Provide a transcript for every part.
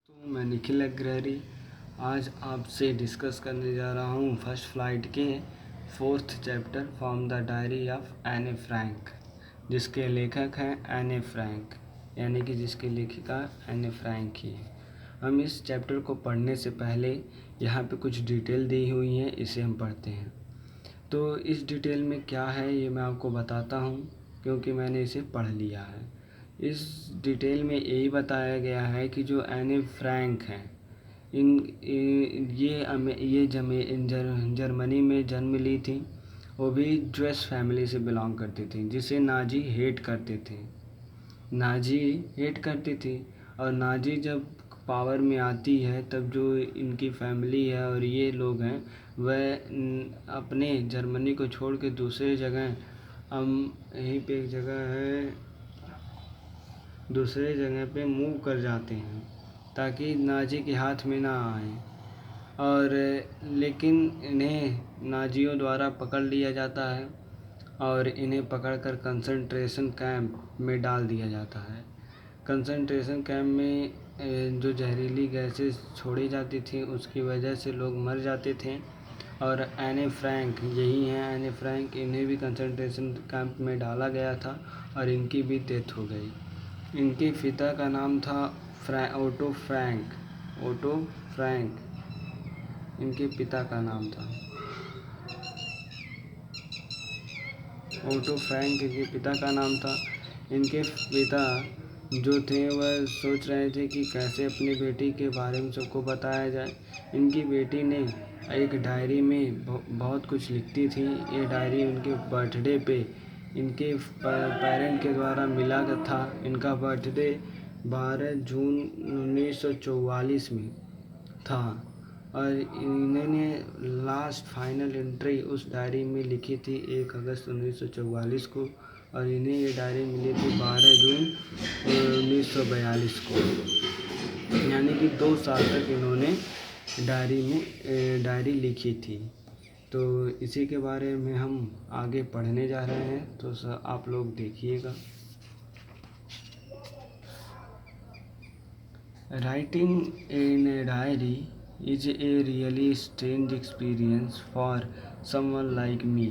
तो मैं निखिल अग्रहरी आज आपसे डिस्कस करने जा रहा हूँ फर्स्ट फ्लाइट के 4th chapter from the diary of एने फ्रैंक, जिसके लेखक हैं एने फ्रैंक, यानी कि जिसकी लेखिका एने फ्रैंक ही है। हम इस चैप्टर को पढ़ने से पहले यहाँ पे कुछ डिटेल दी हुई है, इसे हम पढ़ते हैं। तो इस डिटेल में क्या है ये मैं आपको बताता हूँ, क्योंकि मैंने इसे पढ़ लिया है। इस डिटेल में यही बताया गया है कि जो एने फ्रैंक हैं ये जर्मनी में जन्म ली थी। वो भी ज्यूइश फैमिली से बिलोंग करती थी, जिसे नाजी हेट करती थी। और नाजी जब पावर में आती है तब जो इनकी फैमिली है और ये लोग हैं वह अपने जर्मनी को छोड़ के दूसरे जगह, यहीं पे एक जगह है, दूसरे जगह पे मूव कर जाते हैं ताकि नाजी के हाथ में ना आए। और लेकिन इन्हें नाजियों द्वारा पकड़ लिया जाता है और इन्हें पकड़कर कंसंट्रेशन कैंप में डाल दिया जाता है। कंसंट्रेशन कैंप में जो जहरीली गैसेस छोड़ी जाती थी उसकी वजह से लोग मर जाते थे। और एने फ्रैंक यही हैं, एने फ्रैंक, इन्हें भी कंसंट्रेशन कैंप में डाला गया था और इनकी भी डेथ हो गई। इनके पिता का नाम था ओटो फ्रैंक इनके पिता का नाम था ओटो फ्रैंक इनके पिता का नाम था। इनके पिता जो थे वह सोच रहे थे कि कैसे अपनी बेटी के बारे में सबको बताया जाए। इनकी बेटी ने एक डायरी में बहुत कुछ लिखती थी। ये डायरी उनके बर्थडे पे इनके पेरेंट के द्वारा मिला था। इनका बर्थडे 12 जून 1944 में था और इन्होंने लास्ट फाइनल एंट्री उस डायरी में लिखी थी 1 अगस्त 1944 को, और इन्हें ये डायरी मिली थी 12 जून 1942 को, यानी कि 2 साल तक इन्होंने डायरी लिखी थी। तो इसी के बारे में हम आगे पढ़ने जा रहे हैं, तो आप लोग देखिएगा। Writing in a diary is a really strange experience for someone like me,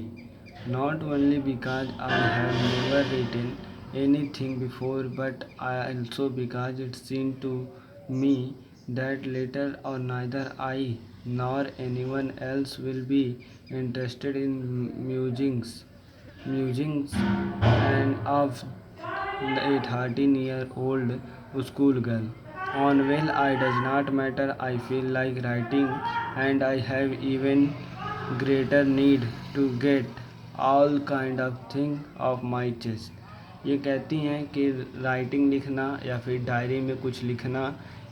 not only because I have never written anything before, but also because it seemed to me that later on neither I nor anyone else will be interested in musings and of a 13-year-old schoolgirl. On well, it does not matter. I feel like writing, and I have even greater need to get all kind of thing off my chest. ये कहती हैं कि writing लिखना या फिर diary में कुछ लिखना,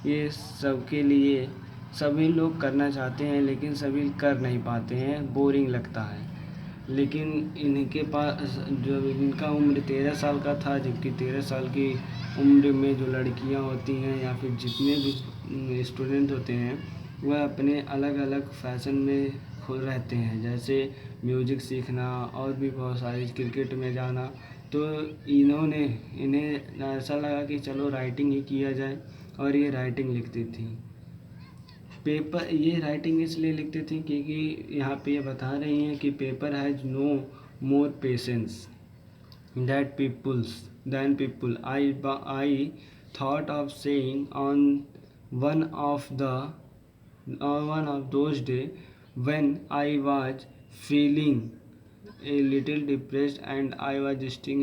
ये सबके लिए सभी लोग करना चाहते हैं, लेकिन सभी कर नहीं पाते हैं, बोरिंग लगता है। लेकिन इनके पास जो इनका उम्र 13 साल का था, जबकि 13 साल की उम्र में जो लड़कियां होती हैं या फिर जितने भी स्टूडेंट होते हैं वह अपने अलग अलग फैशन में खुद रहते हैं, जैसे म्यूज़िक सीखना और भी बहुत सारी, क्रिकेट में जाना। तो इन्हें ऐसा लगा कि चलो राइटिंग ही किया जाए, और ये राइटिंग लिखती थी। ये राइटिंग इसलिए लिखती थी क्योंकि यहाँ पे ये बता रही हैं कि paper has no more patience than people. I thought of saying on one of those days when I was feeling a little depressed and I was sitting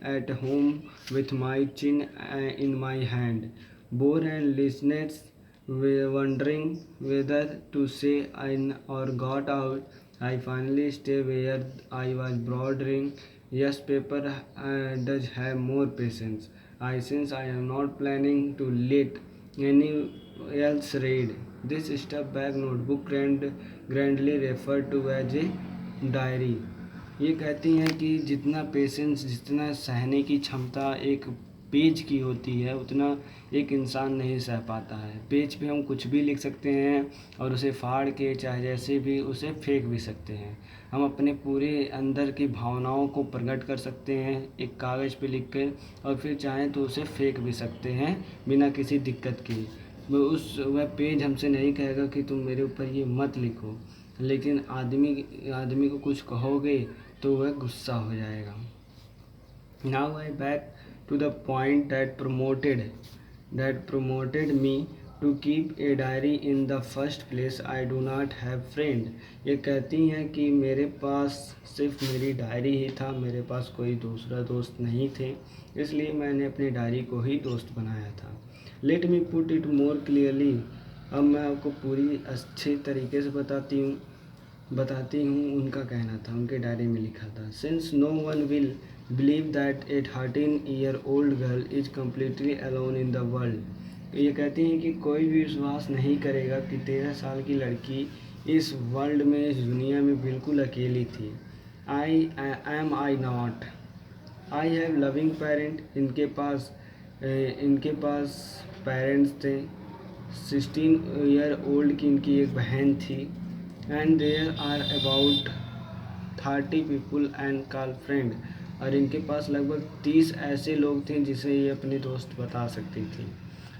at home with my chin in my hand, bored, and listeners were wondering whether to say in or got out. I finally stayed where I was bordering. Yes, paper does have more patience. Since I am not planning to let anyone else read this stuff back notebook grandly referred to as a diary. ये कहती हैं कि जितना patience, जितना सहने की क्षमता एक पेज की होती है उतना एक इंसान नहीं सह पाता है। पेज पे हम कुछ भी लिख सकते हैं और उसे फाड़ के चाहे जैसे भी उसे फेंक भी सकते हैं। हम अपने पूरे अंदर की भावनाओं को प्रकट कर सकते हैं एक कागज़ पे लिख कर, और फिर चाहें तो उसे फेंक भी सकते हैं बिना किसी दिक्कत के। वह पेज हमसे नहीं कहेगा कि तुम मेरे ऊपर ये मत लिखो, लेकिन आदमी को कुछ कहोगे तो वह गुस्सा हो जाएगा। Now I back to the point that promoted me to keep a diary in the first place. I do not have friend. ये कहती हैं कि मेरे पास सिर्फ मेरी डायरी ही था, मेरे पास कोई दूसरा दोस्त नहीं थे, इसलिए मैंने अपनी डायरी को ही दोस्त बनाया था। Let me put it more clearly. अब मैं आपको पूरी अच्छे तरीके से बताती हूँ उनका कहना था, उनके डायरी में लिखा था। Since no one will believe that a 13-year-old girl is completely alone in the world. ये कहती हैं कि कोई भी विश्वास नहीं करेगा कि 13 साल की लड़की इस वर्ल्ड में, इस दुनिया में बिल्कुल अकेली थी। I not. I have loving parent. इनके पास पेरेंट्स थे। 16-year-old की इनकी एक बहन थी। And there are about 30 people and call friend. और इनके पास लगभग 30 ऐसे लोग थे जिसे ये अपने दोस्त बता सकती थी।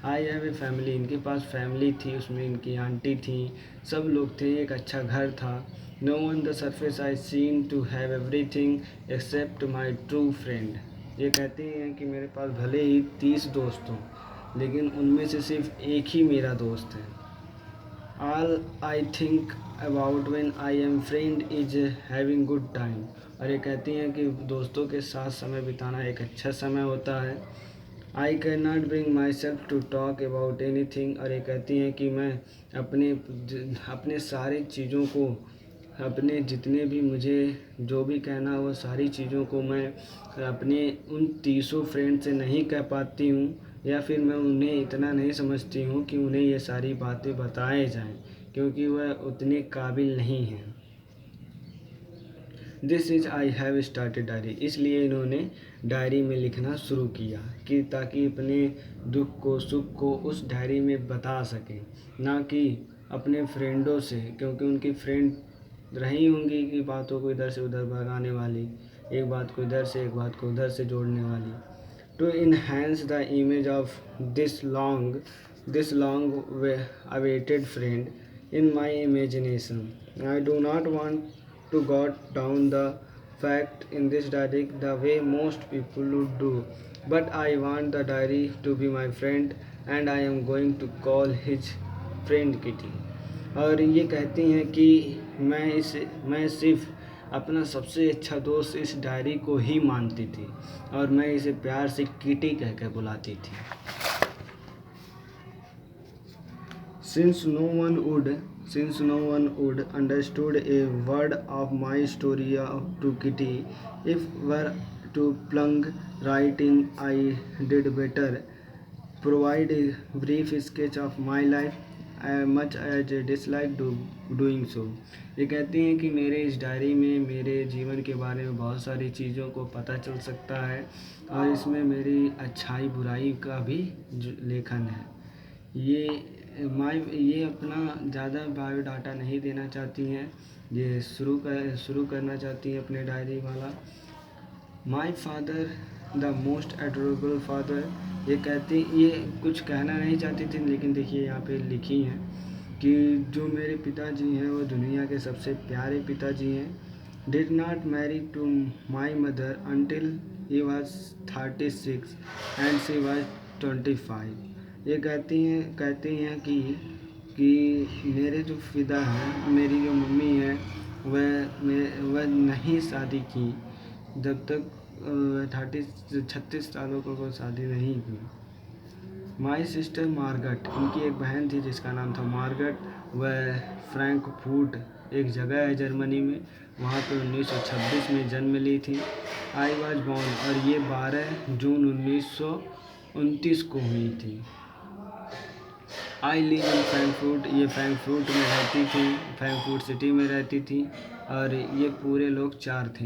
I have a family. इनके पास फैमिली थी, उसमें इनकी आंटी थी, सब लोग थे, एक अच्छा घर था। No on the surface I seem to have everything except my true friend. ये कहती हैं कि मेरे पास भले ही 30 दोस्त हों, लेकिन उनमें से सिर्फ एक ही मेरा दोस्त है। All I think about when I am friend is having good time. और ये कहती हैं कि दोस्तों के साथ समय बिताना एक अच्छा समय होता है। I can not bring myself to talk about anything. और ये कहती हैं कि मैं अपने सारी चीज़ों को, अपने जितने भी मुझे जो भी कहना हो, सारी चीज़ों को मैं अपने उन 30 फ्रेंड से नहीं कह पाती हूँ, या फिर मैं उन्हें इतना नहीं समझती हूँ कि उन्हें ये सारी बातें बताए जाएं, क्योंकि वह उतने काबिल नहीं हैं। This is I have started diary. इसलिए इन्होंने डायरी में लिखना शुरू किया कि ताकि अपने दुख को, सुख को उस डायरी में बता सकें, ना कि अपने फ्रेंडों से, क्योंकि उनकी फ्रेंड रही होंगी कि बातों को इधर से उधर भगाने वाली, एक बात को इधर से एक बात को उधर से जोड़ने वाली। To enhance the image of this long awaited friend in my imagination. I do not want to jot down the fact in this diary the way most people would do, but I want the diary to be my friend and I am going to call his friend Kitty. और ये कहती हैं कि मैं सिर्फ अपना सबसे अच्छा दोस्त इस डायरी को ही मानती थी, और मैं इसे प्यार से किटी कह कर बुलाती थी। Since no one would understood a word of my story to Kitty, if were to plunge writing, I did better provide a brief sketch of my life, much as I dislike doing so. ये कहती हैं कि मेरे इस diary में मेरे जीवन के बारे में बहुत सारी चीज़ों को पता चल सकता है, और इसमें मेरी अच्छाई बुराई का भी लेखन है। ये अपना ज़्यादा बायोडाटा नहीं देना चाहती हैं, ये शुरू करना चाहती हैं अपने डायरी वाला। My father the most adorable father. ये कुछ कहना नहीं चाहती थी, लेकिन देखिए यहाँ पे लिखी हैं कि जो मेरे पिताजी हैं वो दुनिया के सबसे प्यारे पिताजी हैं। Did not marry to my mother until he was 36 and she was 25। ये कहती हैं कि मेरे जो फिदा हैं, मेरी जो मम्मी है, वह नहीं शादी की, जब तक 36 सालों को वो शादी नहीं की। My sister Margot. इनकी एक बहन थी जिसका नाम था मार्गट। वह फ्रैंकफर्ट एक जगह है जर्मनी में, वहाँ पे 1926 में जन्म ली थी। आई वॉज बॉर्न, और ये 12 जून 1929 को हुई थी। आई लिव इन फ्रैंकफर्ट, ये फ्रैंकफर्ट में रहती थी, फ्रैंकफर्ट सिटी में रहती थी। और ये पूरे लोग चार थे,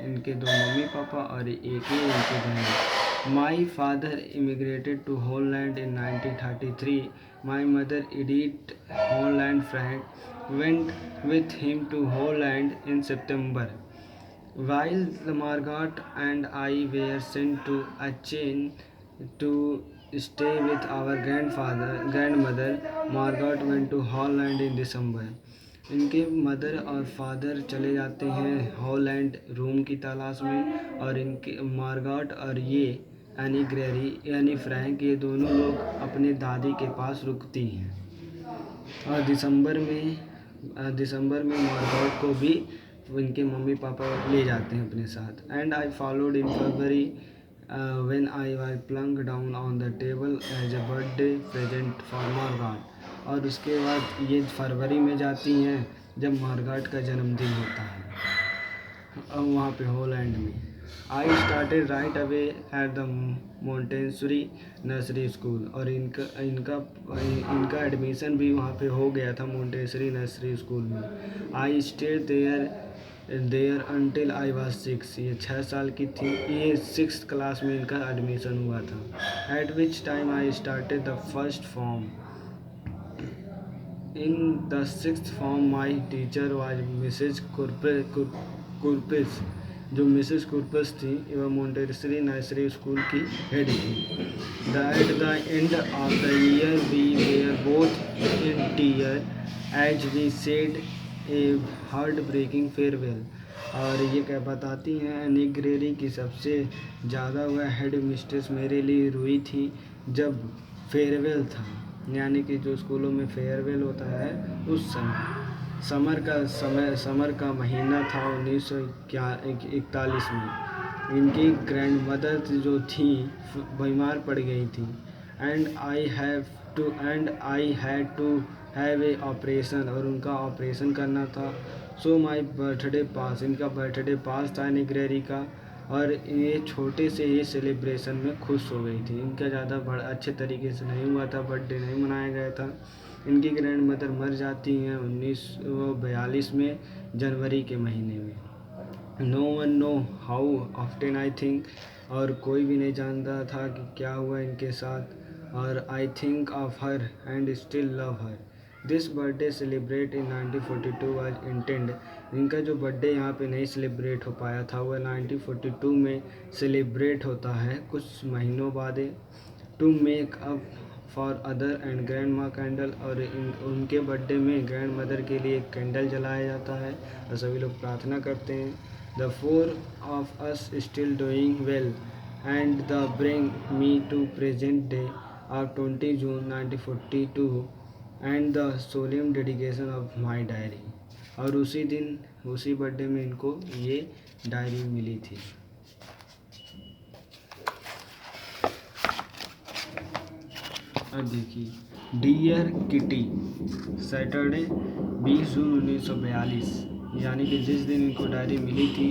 इनके दो मम्मी पापा और एक ही इनकी बहन। My father immigrated to Holland in 1933। My mother Edith Holland Frank went with him to Holland in September. While Margot and I were sent to Aachen to stay with our grandmother, Margot went to Holland in December. इनके mother और father चले जाते हैं Holland room की तलाश में, और इनके मार्गॉट और ये एनी ग्रेरी यानी फ्रैंक, ये दोनों लोग अपने दादी के पास रुकती हैं। और दिसंबर में मार्गॉट को भी उनके मम्मी पापा ले जाते हैं अपने साथ। And I followed in February when I was plunged down on the table as a birthday present for Margot. और उसके बाद ये फरवरी में जाती हैं जब मार्गॉट का जन्मदिन होता है और वहाँ पे हॉलैंड में। I started right away at the Montessori nursery school. और इनका एडमिशन भी वहाँ पे हो गया था मोंटेसरी नर्सरी स्कूल में। I stayed there until I was 6। ये 6 साल की थी, ये 6th क्लास में इनका एडमिशन हुआ था। At which time I started the first form. In the 6th form my teacher was Mrs Kurpis. जो मिसेस कुरपस थी वह मोंटेसरी नर्सरी स्कूल की हेड थी। At the end of the year we were both in tear as we said a heart breaking farewell. और ये क्या बताती हैं निग्रेरी की सबसे ज़्यादा वह हेड मिस्ट्रेस मेरे लिए रोई थी जब फेयरवेल था, यानी कि जो स्कूलों में फेयरवेल होता है उस समय। समर का महीना था 1941 में। इनकी ग्रैंडमदर जो थी बीमार पड़ गई थी। And I had to have a operation, और उनका ऑपरेशन करना था। सो माई बर्थडे पास, इनका बर्थडे पास था निग्रेरी का। और ये छोटे से ही सेलिब्रेशन में खुश हो गई थी। इनका ज़्यादा बड़ा अच्छे तरीके से नहीं हुआ था, बर्थडे नहीं मनाया गया था। इनकी ग्रैंड मदर मर जाती हैं 1942 में जनवरी के महीने में। No one know how often I think, और कोई भी नहीं जानता था कि क्या हुआ इनके साथ। और I think of her and still love her. This birthday celebrate in 1942 was intend. इनका जो बर्थडे यहाँ पे नहीं सेलिब्रेट हो पाया था वह 1942 में सेलिब्रेट होता है कुछ महीनों बाद। To make up for other and grandma candle, और उनके बर्थडे में ग्रैंड मदर के लिए एक कैंडल जलाया जाता है और सभी लोग प्रार्थना करते हैं। The 4 of us still doing well and the bring me to present day of 20 June 1942 and the solemn dedication of my diary। और उसी दिन उसी बर्थडे में इनको ये डायरी मिली थी। अब देखिए डियर किटी, सैटरडे 20 जून 1942, यानी कि जिस दिन इनको डायरी मिली थी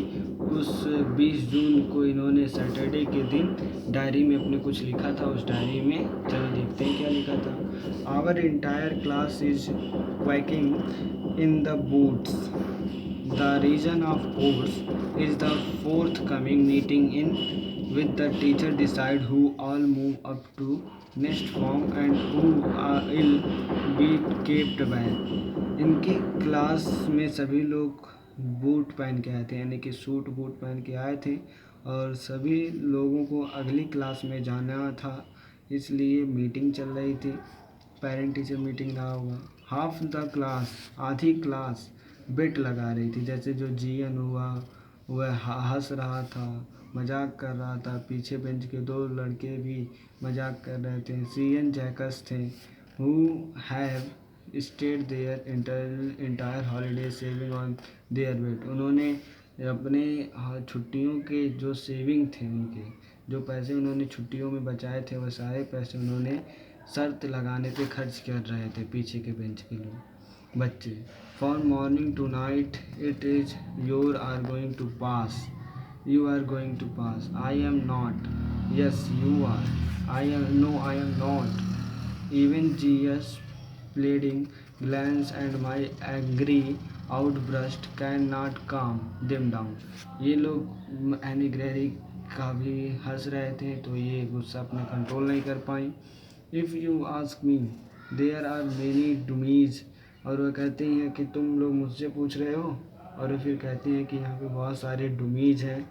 उस 20 जून को इन्होंने सैटरडे के दिन डायरी में अपने कुछ लिखा था। उस डायरी में चलो देखते हैं क्या लिखा था। Our entire class is quacking in the boots. The reason of course is the forthcoming meeting in with the teacher decide who all move up to next form and who will be kept back। इनकी class में सभी लोग boot पहन के आए थे, यानी कि सूट बूट पहन के आए थे, और सभी लोगों को अगली क्लास में जाना था, इसलिए मीटिंग चल रही थी। पेरेंट टीचर मीटिंग रहा होगा। हाफ द क्लास, आधी क्लास बेट लगा रही थी, जैसे जो जीएन हुआ वह हंस रहा था, मजाक कर रहा था। पीछे बेंच के दो लड़के भी मजाक कर रहे थे। सीएन जैकस थे who have stayed their entire holiday saving on their bet. उन्होंने अपने छुट्टियों के जो सेविंग थे, उनके जो पैसे उन्होंने छुट्टियों में बचाए थे वह सारे पैसे उन्होंने शर्त लगाने पे खर्च कर रहे थे पीछे के बेंच के लोग बच्चे। For morning to night it is your are going to pass, you are going to pass, I am not, yes you are, I am no I am not, even GS pleading glance and my angry outburst cannot calm them down। ये लोग any ग्रेरी काफ़ी हंस रहे थे तो ये गुस्सा अपने कंट्रोल नहीं कर पाई। If you ask me there are many dummies, और वह कहती हैं कि तुम लोग मुझसे पूछ रहे हो, और फिर कहती हैं कि यहाँ पे बहुत सारे डूमीज हैं।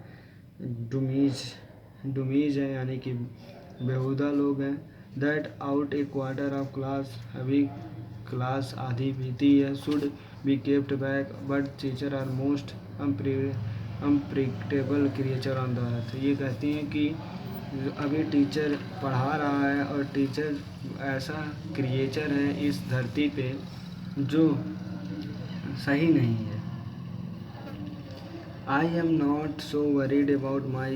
डूमीज हैं यानी कि बेहुदा लोग हैं। That out a quarter of class, अभी क्लास आधी बीती है। Should be kept back but teacher are most unpredictable creature on the earth. ये कहती हैं कि अभी टीचर पढ़ा रहा है और टीचर ऐसा क्रिएचर है इस धरती पे जो सही नहीं है। आई am not so worried about my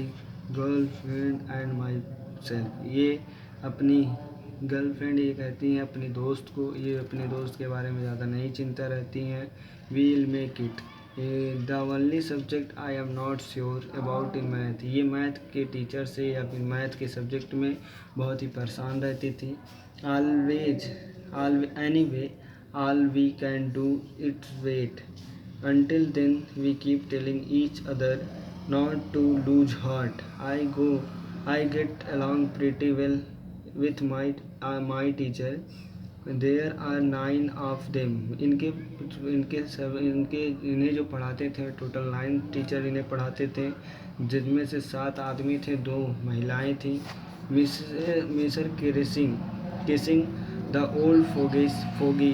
girl friend and my self. ये अपनी गर्लफ्रेंड, ये कहती हैं अपनी दोस्त को, ये अपने दोस्त के बारे में ज़्यादा नहीं चिंता रहती हैं। We'll make it the only subject I am not sure about in math. ये मैथ के टीचर से या फिर मैथ के सब्जेक्ट में बहुत ही परेशान रहती थी। Anyway all we can do it's wait until then we keep telling each other not to lose heart। I get along pretty well with my teacher। there are 9 of them। इन्हें जो पढ़ाते थे total 9 teacher इन्हें पढ़ाते थे, जिनमें से 7 आदमी थे, 2 महिलाएं थी। Mister Keesing the old foggy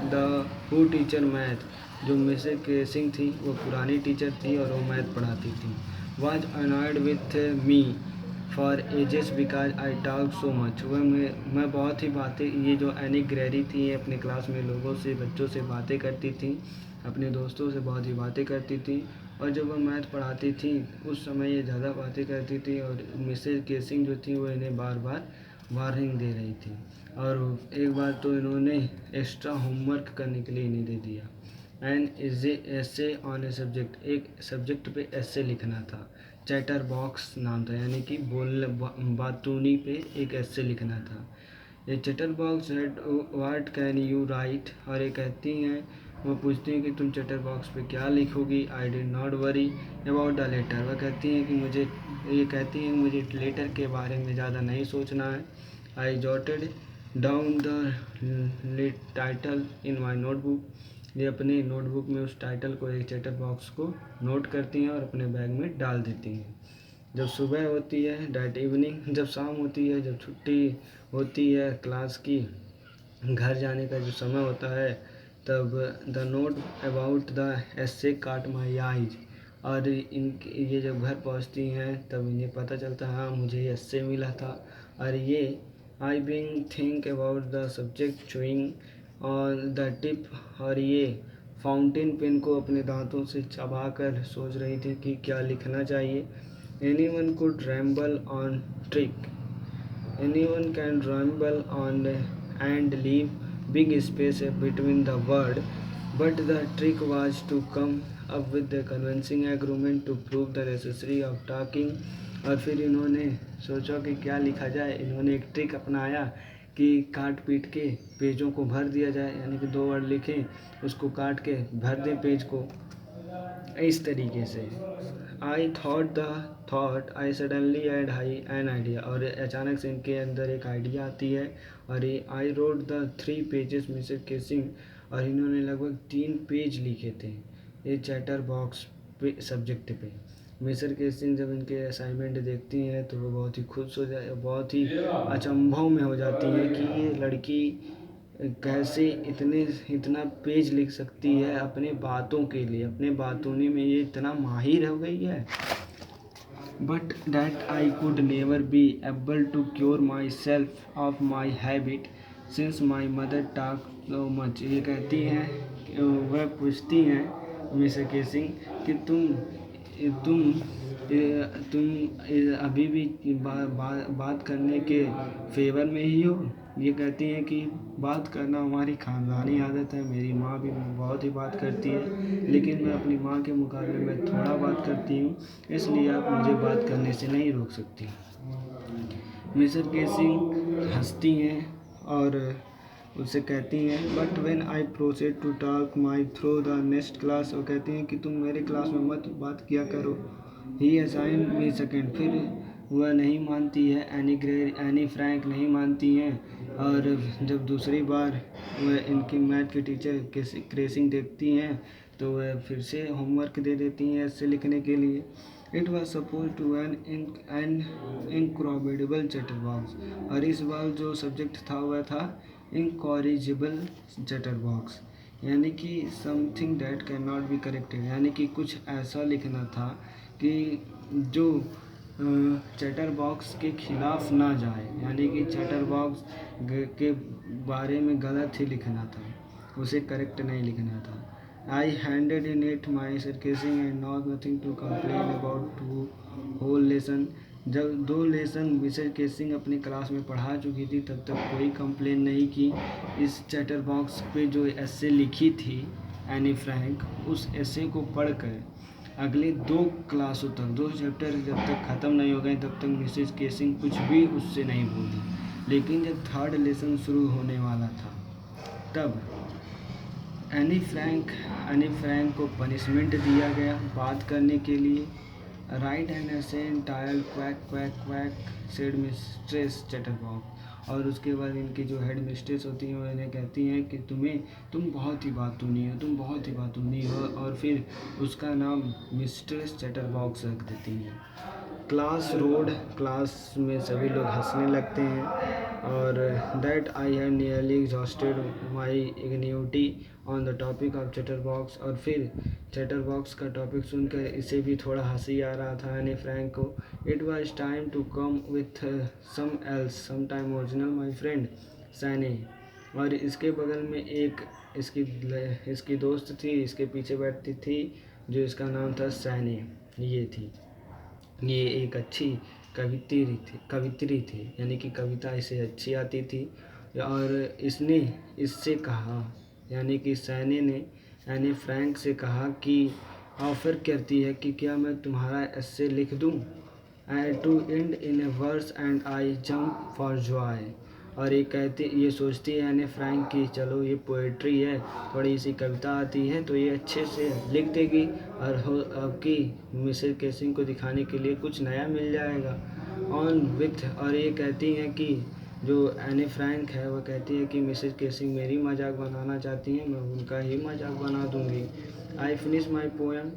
the who teacher math. जो मिसेस केसिंग थी वो पुरानी टीचर थी और वो मैथ पढ़ाती थी। Was annoyed with me for ages because I talk so much. वह मैं बहुत ही बातें, ये जो एनी ग्रेरी थी ये अपने क्लास में लोगों से, बच्चों से बातें करती थी, अपने दोस्तों से बहुत ही बातें करती थी, और जब वह मैथ पढ़ाती थी उस समय ये ज़्यादा बातें करती थी, और मिसेस केसिंग जो थी वो इन्हें बार बार वार्निंग दे रही थी। और एक बार तो इन्होंने एक्स्ट्रा होमवर्क करने के लिए इन्हें दे दिया। एंड ऐसे ऑन ए सब्जेक्ट, एक सब्जेक्ट पे ऐसे लिखना था। चैटर बॉक्स नाम था, यानी कि बातूनी पे एक ऐसे लिखना था। ये chatter box what can you right, और ये कहती हैं, वो पूछती हैं कि तुम चैटर बॉक्स पे क्या लिखोगी। I did not worry about the letter. वह कहती हैं कि ये कहती हैं मुझे लेटर के बारे में ज़्यादा नहीं सोचना है। आई jotted down the title in my notebook. ये अपने नोटबुक में उस टाइटल को, एक चैटर बॉक्स को नोट करती हैं और अपने बैग में डाल देती हैं। जब सुबह होती है डैट इवनिंग, जब शाम होती है, जब छुट्टी होती है क्लास की, घर जाने का जो समय होता है, तब the note about the essay काट माई आइज। और ये जब घर पहुंचती हैं तब इन्हें पता चलता है हाँ मुझे एसे मिला था। और ये I being think about the subject chewing और द टिप, और ये फाउंटेन पेन को अपने दांतों से चबाकर सोच रही थी कि क्या लिखना चाहिए। Anyone could ramble on trick, anyone can ramble on and leave big space between the word, but the trick was to come up with the convincing agreement to prove the necessary of talking. और फिर इन्होंने सोचा कि क्या लिखा जाए। इन्होंने एक ट्रिक अपनाया कि काट पीट के पेजों को भर दिया जाए, यानी कि 2 वर्ड लिखें, उसको काट के भर दें पेज को, इस तरीके से। I thought I suddenly had an idea, और अचानक से इनके अंदर एक आइडिया आती है। और ये I wrote the 3 pages Mrs Keesing, और इन्होंने लगभग 3 पेज लिखे थे ये चैटर बॉक्स पे सब्जेक्ट पे। मिस्टर केसिंग जब इनके असाइनमेंट देखती हैं तो वो बहुत ही खुश हो जाए, बहुत ही अचंभव में हो जाती हैं कि ये लड़की कैसे इतना पेज लिख सकती है अपने बातों के लिए, अपने बातूनी में ये इतना माहिर हो गई है। But that I could never be able to cure myself of my habit since my mother talk so much. ये कहती हैं, वह पूछती हैं मिस्टर केसिंग कि तुम अभी भी बात करने के फेवर में ही हो। ये कहती हैं कि बात करना हमारी ख़ानदानी आदत है, मेरी माँ भी बहुत ही बात करती है, लेकिन मैं अपनी माँ के मुकाबले में थोड़ा बात करती हूँ, इसलिए आप मुझे बात करने से नहीं रोक सकती। मिस्टर केसिंग हंसती हैं और उससे कहती हैं but when I proceed to talk my through the next class, वो कहती हैं कि तुम मेरे क्लास में मत बात किया करो। ही असाइन मी सेकेंड, फिर वह नहीं मानती है, एनी फ्रैंक नहीं मानती हैं। और जब दूसरी बार वह इनकी मैथ की टीचर क्रेसिंग देखती हैं तो वह फिर से होमवर्क दे देती हैं ऐसे लिखने के लिए। It was suppose to an incorrigible chatterbox, और इस बार जो सब्जेक्ट था वह था इनकॉरिजिबल चैटरबॉक्स, यानी कि something that can not be corrected, यानी कि कुछ ऐसा लिखना था कि जो चैटर बॉक्स के खिलाफ ना जाए, यानी कि चैटर बॉक्स के बारे में गलत ही लिखना था, उसे करेक्ट नहीं लिखना था। I handed in it my Mr Keesing and not nothing to complain about to whole lesson. जब 2 लेसन मिसेज केसिंग अपनी क्लास में पढ़ा चुकी थी तब तक कोई कंप्लेन नहीं की। इस चैटर बॉक्स पे जो एसे लिखी थी एनी फ्रैंक, उस एसे को पढ़कर अगले 2 क्लासों तक, 2 चैप्टर जब तक ख़त्म नहीं हो गए तब तक मिसेज केसिंग कुछ भी उससे नहीं बोली। लेकिन जब 3rd लेसन शुरू होने वाला था तब एनी फ्रैंक को पनिशमेंट दिया गया बात करने के लिए। Right and essay tile quack quack quack said mistress chatterbox, और उसके बाद इनकी जो हेड मिस्ट्रेस होती हैं वो इन्हें कहती हैं कि तुम बहुत ही बातूनी हो, तुम बहुत ही बातूनी हो, और फिर उसका नाम मिस्ट्रेस चैटरबॉक्स रख देती हैं। क्लास में सभी लोग हंसने लगते हैं। और that I have nearly exhausted my ingenuity on the topic of chatterbox, और फिर चैटरबॉक्स का टॉपिक सुनकर इसे भी थोड़ा हंसी आ रहा था एनी फ्रैंक को। It was time to come with some else some time original my friend Sanne, और इसके बगल में एक इसकी दोस्त थी, इसके पीछे बैठती थी, जो इसका नाम था सैनी। ये एक अच्छी कवित्री थी, यानी कि कविता इसे अच्छी आती थी। और इसने इससे कहा, यानी कि सैनी ने एनी फ्रैंक से कहा कि ऑफ़र करती है कि क्या मैं तुम्हारा एस्से लिख दूँ, to end in a verse and I jump for joy. और ये सोचती है एनी फ्रैंक कि चलो ये पोएट्री है, थोड़ी सी कविता आती है तो ये अच्छे से लिख देगी, और अब की मिसेज केसिंग को दिखाने के लिए कुछ नया मिल जाएगा ऑन विथ। और ये कहती हैं कि जो एनी फ्रैंक है वह कहती है कि मिसेज केसिंग मेरी मजाक बनाना चाहती हैं, मैं उनका ही मजाक बना दूंगी। I finish my poem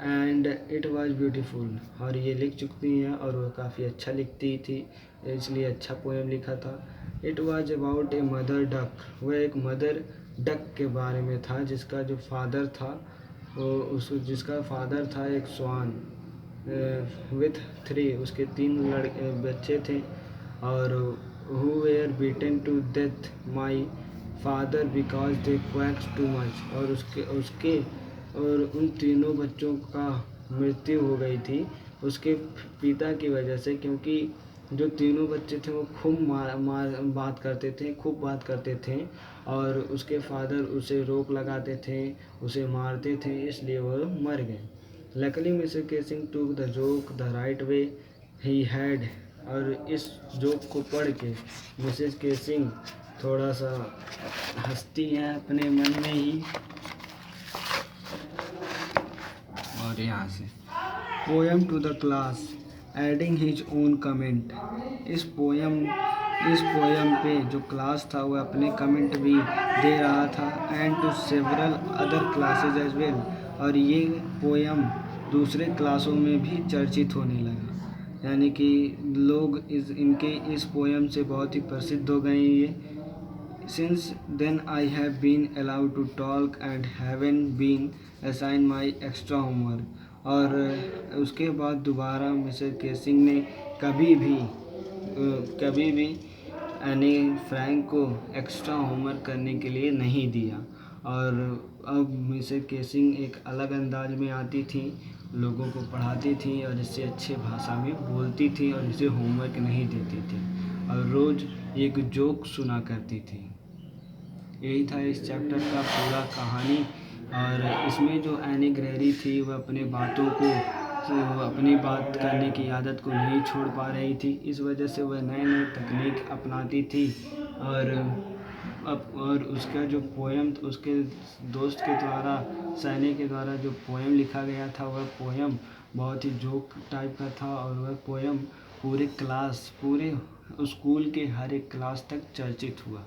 and it was beautiful, और ये लिख चुकी हैं और वह काफ़ी अच्छा लिखती थी, इसलिए अच्छा पोएम लिखा था। It was about a mother duck, वह एक मदर डक के बारे में था जिसका जो फादर था जिसका फादर था एक स्वान विथ 3, उसके 3 बच्चे थे, और who were beaten to death my father because they quacked too much, और उसके और उन तीनों बच्चों का मृत्यु हो गई थी उसके पिता की वजह से, क्योंकि जो तीनों बच्चे थे वो खूब बात करते थे, और उसके फादर उसे रोक लगाते थे, उसे मारते थे, इसलिए वो मर गए। Luckily mister casing took the joke the right way he had, और इस जोक को पढ़ के मिसेज केसिंग थोड़ा सा हंसती हैं अपने मन में ही। और यहाँ से poem to the class adding his own comment, इस पोएम पे जो क्लास था वह अपने कमेंट भी दे रहा था, and to several other classes as well, और ये पोएम दूसरे क्लासों में भी चर्चित होने लगा, यानी कि लोग इनके इस पोएम से बहुत ही प्रसिद्ध हो गए ये। Since then I have been allowed to talk and haven't been assign my extra homework, और उसके बाद दोबारा मिसेज केसिंग ने कभी भी एनी फ्रैंक को एक्स्ट्रा होमवर्क करने के लिए नहीं दिया, और अब मिसेज केसिंग एक अलग अंदाज में आती थी, लोगों को पढ़ाती थी और इससे अच्छे भाषा में बोलती थी, और इसे होमवर्क नहीं देती थी, और रोज़ एक जोक सुना करती थी। यही था इस चैप्टर का पूरा कहानी। और इसमें जो एनी ग्रेरी थी वह अपनी बात करने की आदत को नहीं छोड़ पा रही थी, इस वजह से वह नए तकनीक अपनाती थी, और और उसका जो पोयम उसके दोस्त के द्वारा सैनी के द्वारा जो पोयम लिखा गया था वह पोयम बहुत ही जोक टाइप का था और वह पोयम पूरे स्कूल के हर एक क्लास तक चर्चित हुआ।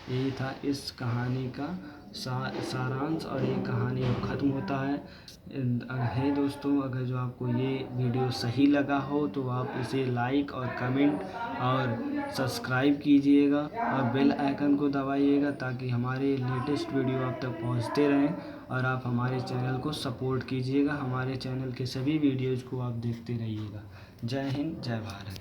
यही था इस कहानी का सारांश और ये कहानी अब ख़त्म होता है दोस्तों। अगर जो आपको ये वीडियो सही लगा हो तो आप इसे लाइक और कमेंट और सब्सक्राइब कीजिएगा और बेल आइकन को दबाइएगा ताकि हमारे लेटेस्ट वीडियो आप तक पहुंचते रहें और आप हमारे चैनल को सपोर्ट कीजिएगा। हमारे चैनल के सभी वीडियोज़ को आप देखते रहिएगा। जय हिंद, जय भारत।